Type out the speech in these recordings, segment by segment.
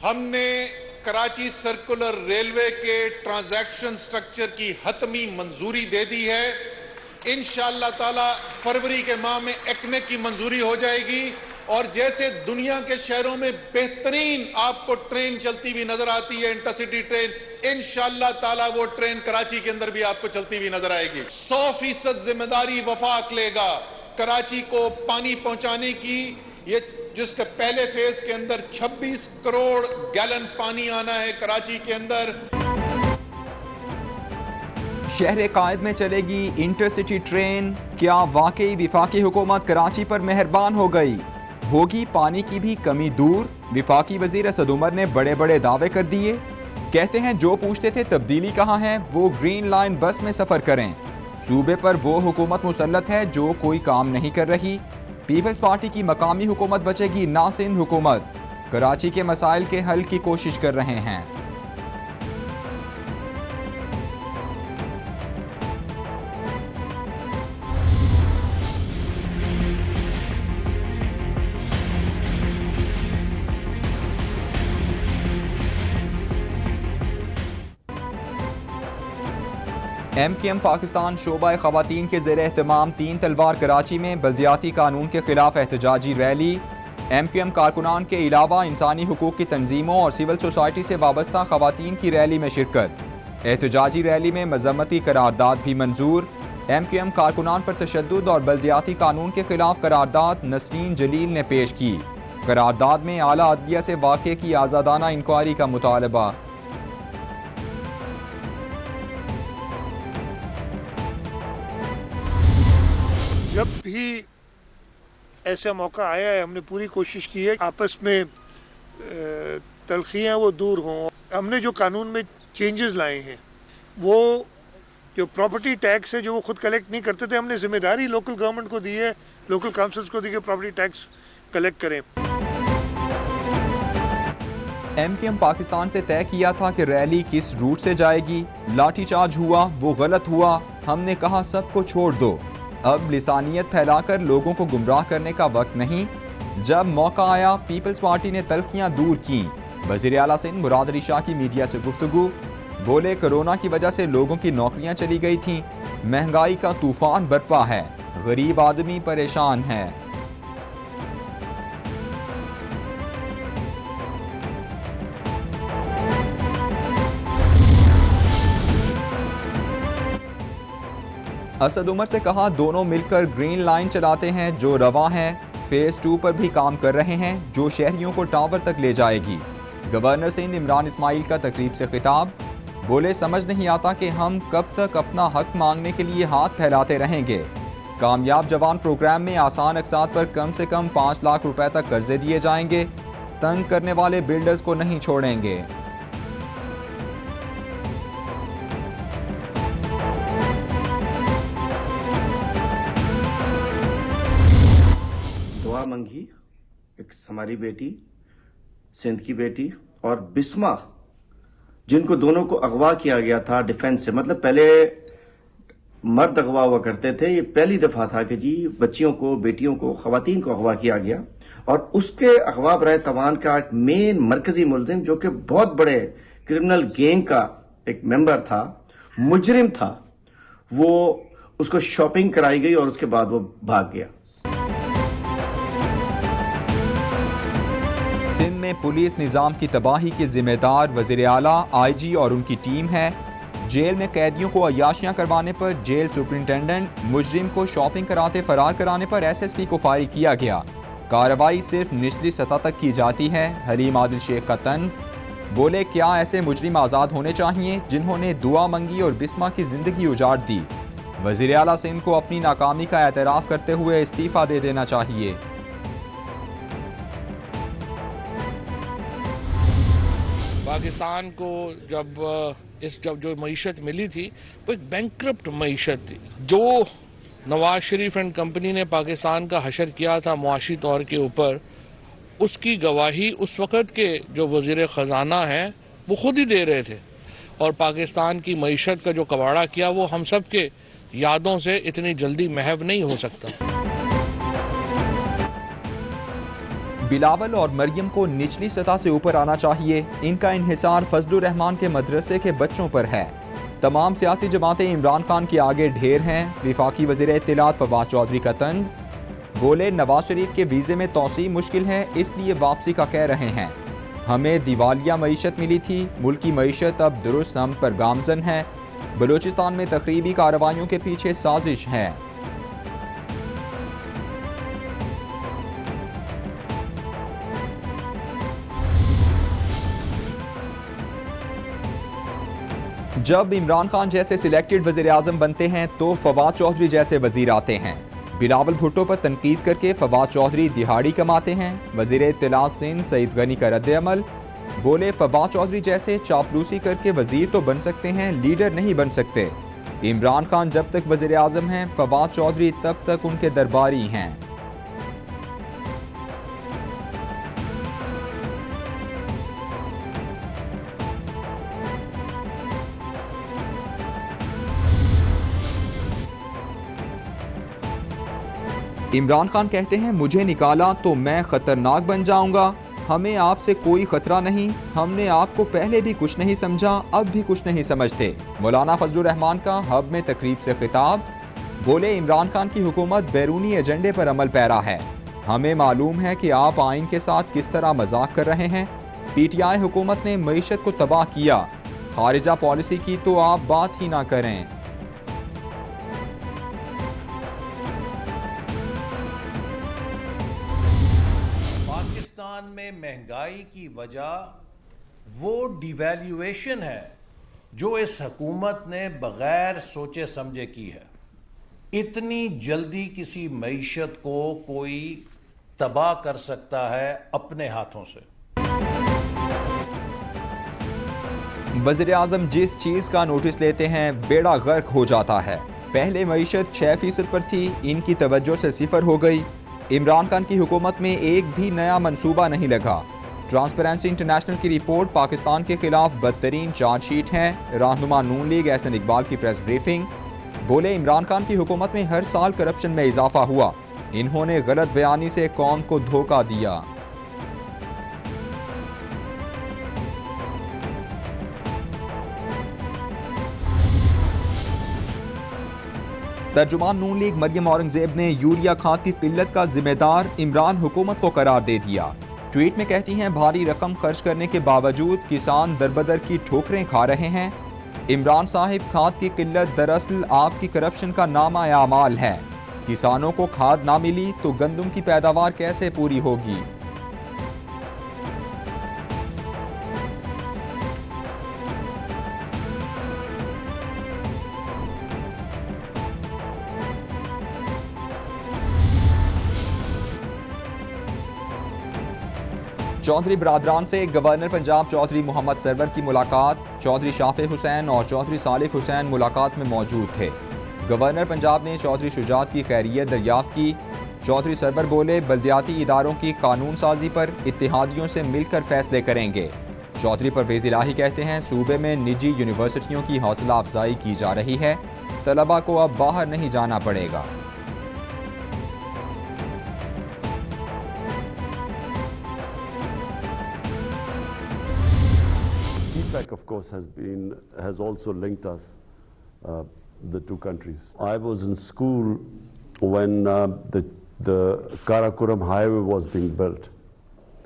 हमने Karachi circular railway के transaction structure की हतमी मंजूरी दे दी है। इंशाअल्लाह ताला फरवरी के माह में एक्ने की मंजूरी हो जाएगी और जैसे दुनिया के शहरों में बेहतरीन आपको ट्रेन चलती हुई नजर आती है, इंटरसिटी ट्रेन, इंशाअल्लाह ताला वो ट्रेन कराची के अंदर भी आपको चलती हुई नजर आएगी। 100% जिम्मेदारी वफाक लेगा कराची को पानी पहुंचाने की। ये जिसके पहले फेज के अंदर 26 करोड़ गैलन पानी आना है कराची के अंदर। शहर कायद में चलेगी इंटरसिटी ट्रेन। क्या वाकई विफाकी हुकूमत कराची पर मेहरबान हो गई? होगी पानी की भी कमी दूर? विफाकी वजीर असद उमर ने बड़े बड़े दावे कर दिए। कहते हैं जो पूछते थे तब्दीली कहाँ है, वो ग्रीन लाइन बस में सफर करें। सूबे पर वो हुकूमत मुसल्लत है जो कोई काम नहीं कर रही। पीपल्स पार्टी की मकामी हुकूमत बचेगी ना सिंध हुकूमत। कराची के मसाइल के हल की कोशिश कर रहे हैं। MKM पाकिस्तान शोबा ख़वातीन के ज़ेर एहतमाम 3 तलवार कराची में बल्दियाती कानून के खिलाफ एहतजाजी रैली। MKM कारकुनान के अलावा इंसानी हुकूक की तंजीमों और सिविल सोसाइटी से वाबस्ता ख़वातीन की रैली में शिरकत। एहतजाजी रैली में मजम्मती करारदाद भी मंजूर। MKM कारकुनान पर तशद्दुद और बल्दियाती कानून के खिलाफ करारदाद नसरीन जलील ने पेश की। करारदाद में आला अदलिया से वाक़े की आज़ादाना इंक्वायरी का मुतालबा। जब भी ऐसा मौका आया है हमने पूरी कोशिश की है आपस में तलखियाँ वो दूर हों। हमने जो कानून में चेंजेस लाए हैं, वो जो प्रॉपर्टी टैक्स है जो वो खुद कलेक्ट नहीं करते थे, हमने जिम्मेदारी लोकल गवर्नमेंट को दी है, लोकल काउंसिल्स को दी कि प्रॉपर्टी टैक्स कलेक्ट करें। MKM पाकिस्तान से तय किया था कि रैली किस रूट से जाएगी। लाठीचार्ज हुआ, वो गलत हुआ। हमने कहा सबको छोड़ दो। अब लिसानियत फैलाकर लोगों को गुमराह करने का वक्त नहीं। जब मौका आया पीपल्स पार्टी ने तलखियां दूर की। वज़ीर आला सिंध मुराद अली शाह की मीडिया से गुफ्तगू। बोले कोरोना की वजह से लोगों की नौकरियां चली गई थीं। महंगाई का तूफान बरपा है, गरीब आदमी परेशान है। असद उमर से कहा दोनों मिलकर ग्रीन लाइन चलाते हैं जो रवा हैं। फेज 2 पर भी काम कर रहे हैं जो शहरियों को टावर तक ले जाएगी। गवर्नर सिंध इमरान इस्माइल का तकरीब से खिताब। बोले समझ नहीं आता कि हम कब तक अपना हक मांगने के लिए हाथ फैलाते रहेंगे। कामयाब जवान प्रोग्राम में आसान अक़सात पर कम से कम 5 लाख रुपए तक कर्जे दिए जाएंगे। तंग करने वाले बिल्डर्स को नहीं छोड़ेंगे। दुआ मंगी एक हमारी बेटी, सिंध की बेटी, और बिस्मा, जिनको दोनों को अगवा किया गया था डिफेंस से। मतलब पहले मर्द अगवा हुआ करते थे, ये पहली दफा था कि जी बच्चियों को, बेटियों को, खवातीन को अगवा किया गया। और उसके अगवा बराए तवान का एक मेन मरकजी मुलजिम जो कि बहुत बड़े क्रिमिनल गैंग का एक मेंबर था, मुजरिम था, वो उसको शॉपिंग कराई गई और उसके बाद वो भाग गया। सिंध में पुलिस निज़ाम की तबाही के जिम्मेदार वज़ीर आला, IG और उनकी टीम है। जेल में कैदियों को अय्याशियां करवाने पर जेल सुपरिंटेंडेंट, मुजरिम को शॉपिंग कराते फरार कराने पर SSP को फारिग किया गया। कार्रवाई सिर्फ निचली सतह तक की जाती है। हलीम आदिल शेख का तंज। बोले क्या ऐसे मुजरिम आज़ाद होने चाहिए जिन्होंने दुआ मंगी और बिस्मा की जिंदगी उजाड़ दी। वज़ीर आला सिंध को अपनी नाकामी का एतराफ़ करते हुए इस्तीफ़ा दे देना चाहिए। पाकिस्तान को जब जो मईशत मिली थी वो एक बैंकरप्ट मईशत थी। जो नवाज शरीफ एंड कंपनी ने पाकिस्तान का हशर किया था मुआशी तौर के ऊपर, उसकी गवाही उस वक़्त के जो वज़ीर ख़जाना हैं वो खुद ही दे रहे थे। और पाकिस्तान की मईशत का जो कबाड़ा किया वो हम सब के यादों से इतनी जल्दी महव नहीं हो सकता। बिलावल और मरियम को निचली सतह से ऊपर आना चाहिए। इनका इन्हिसार फजलुर रहमान के मदरसे के बच्चों पर है। तमाम सियासी जमातें इमरान खान के आगे ढेर हैं। विफाकी वज़ीर इत्तलात फवाद चौधरी का तंज, बोले नवाज शरीफ के वीज़े में तोसी मुश्किल है, इसलिए वापसी का कह रहे हैं। हमें दिवालिया मईशत मिली थी, मुल्क की मईशत अब दुरुस्त हम पर गामजन है। बलूचिस्तान में तकरीबी कार्रवाइयों के पीछे साजिश है। जब इमरान खान जैसे सिलेक्टेड वज़ीर आज़म बनते हैं तो फवाद चौधरी जैसे वज़ीर आते हैं। बिलावल भुट्टो पर तनकीद करके फवाद चौधरी दिहाड़ी कमाते हैं। वज़ीर इत्तलात सिंध सईद गनी का रद्द-ए-अमल, बोले फवाद चौधरी जैसे चापलूसी करके वज़ीर तो बन सकते हैं, लीडर नहीं बन सकते। इमरान खान जब तक वज़ीर आज़म हैं, फवाद चौधरी तब तक उनके दरबारी हैं। इमरान खान कहते हैं मुझे निकाला तो मैं खतरनाक बन जाऊंगा। हमें आपसे कोई खतरा नहीं, हमने आपको पहले भी कुछ नहीं समझा, अब भी कुछ नहीं समझते। मौलाना फजलुर रहमान का हब में तकरीब से खिताब, बोले इमरान खान की हुकूमत बैरूनी एजेंडे पर अमल पैरा है। हमें मालूम है कि आप आइन के साथ किस तरह मजाक कर रहे हैं। पीटीआई हुकूमत ने मईशत को तबाह किया, खारिजा पॉलिसी की तो आप बात ही ना करें। पाकिस्तान में महंगाई की वजह वो डिवैल्यूएशन है जो इस हुकूमत ने बगैर सोचे समझे की है। इतनी जल्दी किसी मईशत को कोई तबाह कर सकता है अपने हाथों से। वज़ीर आज़म जिस चीज़ का नोटिस लेते हैं बेड़ा गर्क हो जाता है। पहले मईशत 6% पर थी, इनकी तवज्जो से 0 हो गई। इमरान खान की हुकूमत में एक भी नया मंसूबा नहीं लगा। ट्रांसपेरेंसी इंटरनेशनल की रिपोर्ट पाकिस्तान के खिलाफ बदतरीन चार्जशीट है। रहनुमा नून लीग एहसन इकबाल की प्रेस ब्रीफिंग, बोले इमरान खान की हुकूमत में हर साल करप्शन में इजाफा हुआ। इन्होंने गलत बयानी से कौम को धोखा दिया। तर्जुमान नून लीग मरियम औरंगजेब ने यूरिया खाद की किल्लत का जिम्मेदार इमरान हुकूमत को करार दे दिया। ट्वीट में कहती हैं भारी रकम खर्च करने के बावजूद किसान दरबदर की ठोकरें खा रहे हैं। इमरान साहिब, खाद की किल्लत दरअसल आपकी करप्शन का नामा-ए-आमाल है। किसानों को खाद ना मिली तो गंदम की पैदावार कैसे पूरी होगी। चौधरी बरादरान से गवर्नर पंजाब चौधरी मोहम्मद सरवर की मुलाकात। चौधरी शाफे हुसैन और चौधरी सालिक हुसैन मुलाकात में मौजूद थे। गवर्नर पंजाब ने चौधरी शुजात की खैरियत दरियाफ्त की। चौधरी सरवर बोले बल्दियाती इदारों की कानून साजी पर इत्तेहादियों से मिलकर फैसले करेंगे। चौधरी परवेज़ इलाही कहते हैं सूबे में निजी यूनिवर्सिटियों की हौसला अफजाई की जा रही है, तलबा को अब बाहर नहीं जाना पड़ेगा। CPEC, of course, has also linked us, the two countries. I was in school when the Karakoram highway was being built,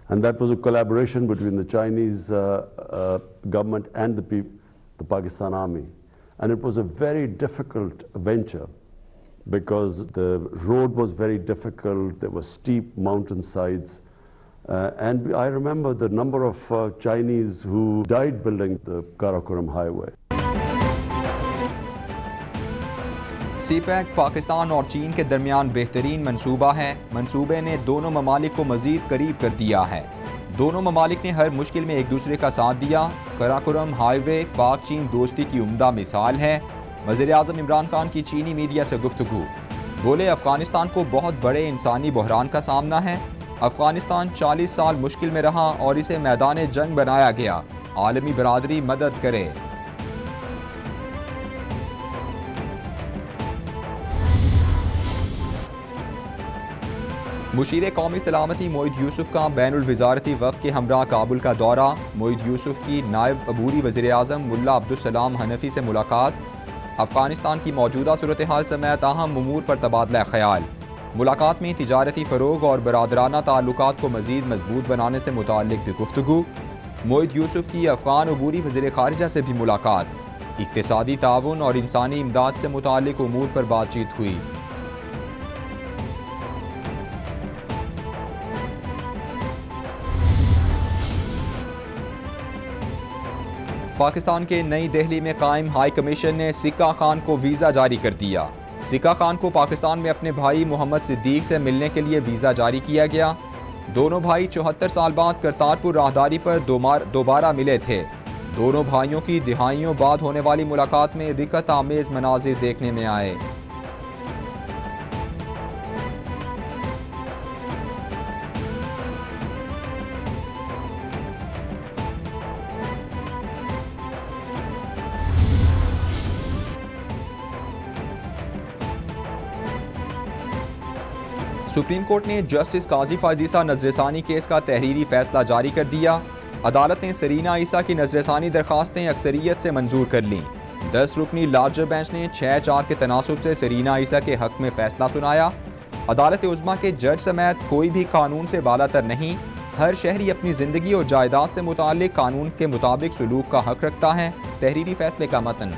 and that was a collaboration between the Chinese government and the Pakistan Army, and it was a very difficult venture because the road was very difficult. There were steep mountainsides. And I remember the number of Chinese who died building the Karakoram highway. CPEC Pakistan और चीन के दरमियान बेहतरीन मंसूबा है। मंसूबे ने दोनों ममालिक को मजीद करीब कर दिया है। दोनों ममालिक ने हर मुश्किल में एक दूसरे का साथ दिया। कराकोरम हाईवे पाक चीन दोस्ती की उम्दा मिसाल है। वज़ीर आज़म इमरान खान की चीनी मीडिया से गुफ्तगू, बोले अफगानिस्तान को बहुत बड़े इंसानी बहरान का सामना है। अफगानिस्तान 40 साल मुश्किल में रहा और इसे मैदान जंग बनाया गया। आलमी बरादरी मदद करे। मुशीर कौमी सलामती मोईद यूसुफ का बैनुल वज़ारती वफ़द के हमरा काबुल का दौरा। मोईद यूसुफ की नायब अबूरी वज़ीर आज़म मुल्ला अब्दुलसलाम हनफी से मुलाकात। अफ़गानिस्तान की मौजूदा सूरत हाल समेत अहम उमूर पर तबादला ख्याल। मुलाकात में तिजारती फ़रोग और बरादराना ताल्लुकात को मज़ीद मजबूत बनाने से मुताल्लिक़ भी गुफ्तगू। मोईद यूसुफ की अफ़गान अबूरी वज़ीर ख़ारिजा से भी मुलाकात। इक़्तिसादी ताउन और इंसानी इमदाद से मुताल्लिक़ उमूर पर बातचीत हुई। पाकिस्तान के नई दिल्ली में कायम हाई कमीशन ने सिक्का खान को वीज़ा जारी कर दिया। सिक्का खान को पाकिस्तान में अपने भाई मोहम्मद सिद्दीक से मिलने के लिए वीज़ा जारी किया गया। दोनों भाई 74 साल बाद करतारपुर राहदारी पर दोबारा मिले थे। दोनों भाइयों की दिहाइयों बाद होने वाली मुलाकात में दिक्कत आमेज मनाजिर देखने में आए। सुप्रीम कोर्ट ने जस्टिस काजी फाजीसा नजरसानी केस का तहरीरी फैसला जारी कर दिया। अदालत ने सरीना ईसा की नजरसानी दरखास्तें अक्सरियत से मंजूर कर लीं। 10 रुकनी लार्जर बेंच ने 6-4 के तनासुब से सरीना ईसा के हक में फैसला सुनाया। अदालत उज़्मा के जज समेत कोई भी कानून से बालातर नहीं। हर शहरी अपनी ज़िंदगी और जायदाद से मुताल्लिक कानून के मुताबिक सलूक का हक रखता है। तहरीरी फैसले का मतन।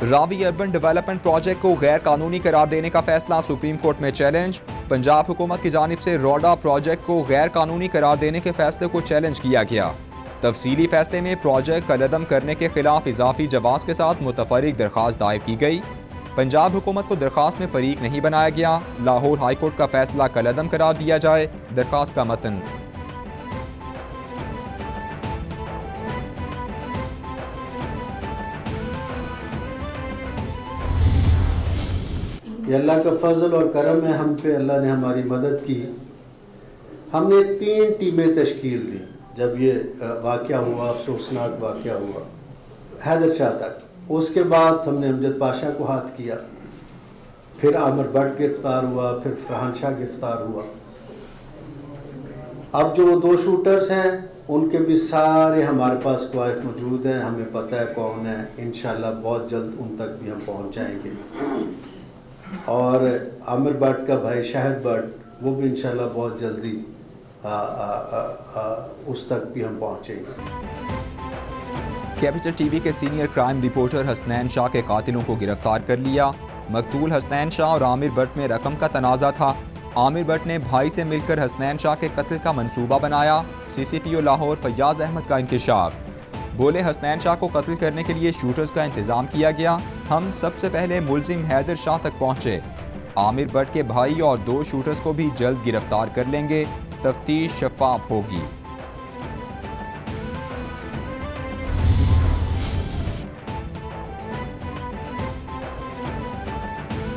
रावी अर्बन डेवलपमेंट प्रोजेक्ट को गैर कानूनी करार देने का फैसला सुप्रीम कोर्ट में चैलेंज। पंजाब हुकूमत की जानिब से रोडा प्रोजेक्ट को गैर कानूनी करार देने के फैसले को चैलेंज किया गया। तफसीली फैसले में प्रोजेक्ट कलअदम करने के खिलाफ इजाफी जवाब के साथ मुतफर्रिक दरख्वास्त दायर की गई। पंजाब हुकूमत को दरख्वास्त में फरीक नहीं बनाया गया। लाहौर हाई कोर्ट का फैसला कलअदम करार दिया जाए। दरख्वास्त का मतन। ये अल्लाह का फजल और करम है, हम पे अल्लाह ने हमारी मदद की। हमने 3 टीमें तश्कील दी जब ये वाक़या हुआ, अफसोसनाक वाक़या हुआ हैदर शाह तक। उसके बाद हमने अमजद पाशा को हाथ किया, फिर आमिर भट्ट गिरफ्तार हुआ, फिर फरहान शाह गिरफ्तार हुआ। अब जो 2 शूटर्स हैं उनके भी सारे हमारे पास गवाह मौजूद हैं, हमें पता है कौन है। इंशाल्लाह बहुत जल्द उन तक भी हम पहुँच जाएंगे। और आमिर भट्ट का भाई शाहिद भट्ट, वो भी इंशाल्लाह बहुत जल्दी उस तक भी हम पहुंचेंगे। कैपिटल टीवी के senior crime reporter Hasnain Shah के कातिलों को गिरफ्तार कर लिया। मकतूल हसनैन शाह और आमिर भट्ट में रकम का तनाज़ा था। आमिर भट्ट ने भाई से मिलकर हसनैन शाह के कत्ल का मंसूबा बनाया। CCPO लाहौर फैयाज अहमद का इंकशाफ। बोले हसनैन शाह को कत्ल करने के लिए शूटर्स का इंतजाम किया गया। हम सबसे पहले मुलजिम हैदर शाह तक पहुंचे। आमिर भट्ट के भाई और 2 शूटर्स को भी जल्द गिरफ्तार कर लेंगे। तफ्तीश शफाफ होगी।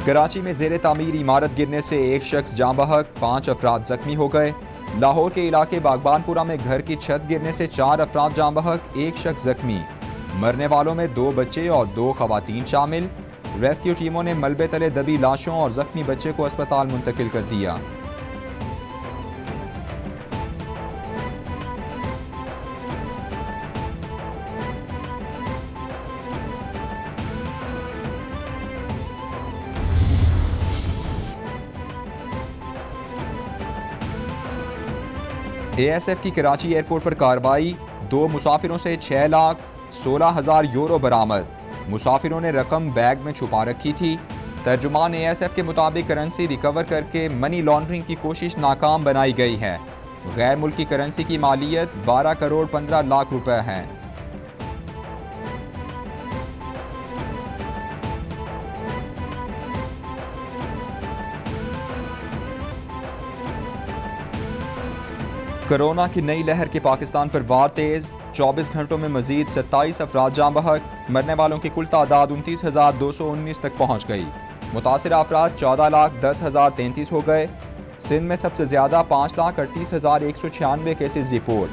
कराची में ज़ेरे तामीर इमारत गिरने से एक शख्स जाँ बहक, 5 अफराद जख्मी हो गए। लाहौर के इलाके बागबानपुरा में घर की छत गिरने से 4 अफराद जाँ बहक, एक शख्स जख्मी। मरने वालों में 2 बच्चे और 2 खवातीन शामिल। रेस्क्यू टीमों ने मलबे तले दबी लाशों और जख्मी बच्चे को अस्पताल मुंतकिल कर दिया। ASF की कराची एयरपोर्ट पर कार्रवाई। 2 मुसाफिरों से 6,16,000 यूरो बरामद। मुसाफिरों ने रकम बैग में छुपा रखी थी। तर्जुमान ASF के मुताबिक करेंसी रिकवर करके मनी लॉन्ड्रिंग की कोशिश नाकाम बनाई गई है। गैर मुल्की करेंसी की मालियत 12 करोड़ 15 लाख रुपए है। कोरोना की नई लहर के पाकिस्तान पर वार तेज। 24 घंटों में मजीद 27 अफराद जाँ बहक। मरने वालों की कुल तादाद 29,219 तक पहुँच गई। मुतासिर अफराद 14,10,033 हो गए। सिंध में सबसे ज़्यादा 5,38,196 केसेस रिपोर्ट।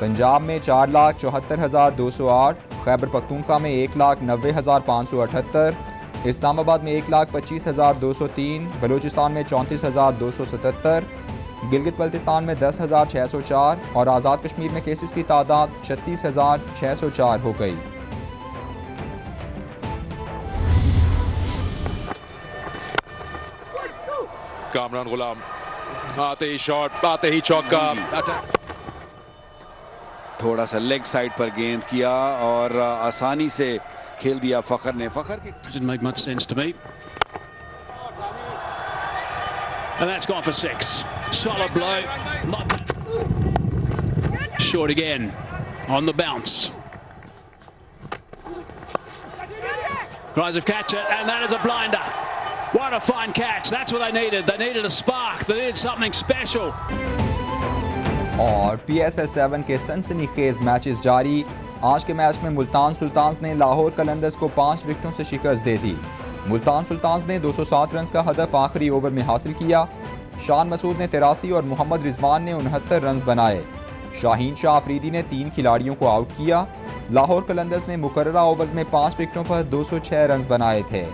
पंजाब में 4,74,208, खैबर पख्तूनख्वा में 1,90,578, इस्लामाबाद में 1,25,203, बलूचिस्तान में 34,277, गिलगित बल्तिस्तान में 10,604 और आज़ाद कश्मीर में केसेस की तादाद 36,604 हो गई। कामरान गुलाम आते ही शॉट, आते ही चौका, थोड़ा सा लेग साइड पर गेंद किया और आसानी से खेल दिया फखर ने। फखर की didn't make much sense to me. And that's gone for 6. Solid blow. Not bad. Short again on the bounce. Tries to catch it, and that is a blinder. What a fine catch. That's what they needed. They needed a spark. They needed something special. और PSL 7 के सनसनीखेज matches जारी। आज के match में Multan sultans ने लाहौर कलंदर्स को 5 विकेटों से शिकस्त दे दी। मुल्तान सुल्तान्स ने 207 रन का हदफ आखिरी ओवर में हासिल किया। शान मसूद ने 83 और मोहम्मद रिजवान ने 69 रन बनाए। शाहीन शाह अफरीदी ने 3 खिलाड़ियों को आउट किया। लाहौर कलंदर्स ने मुकर्ररा ओवर्स में 5 विकेटों पर 206 रन बनाए थे।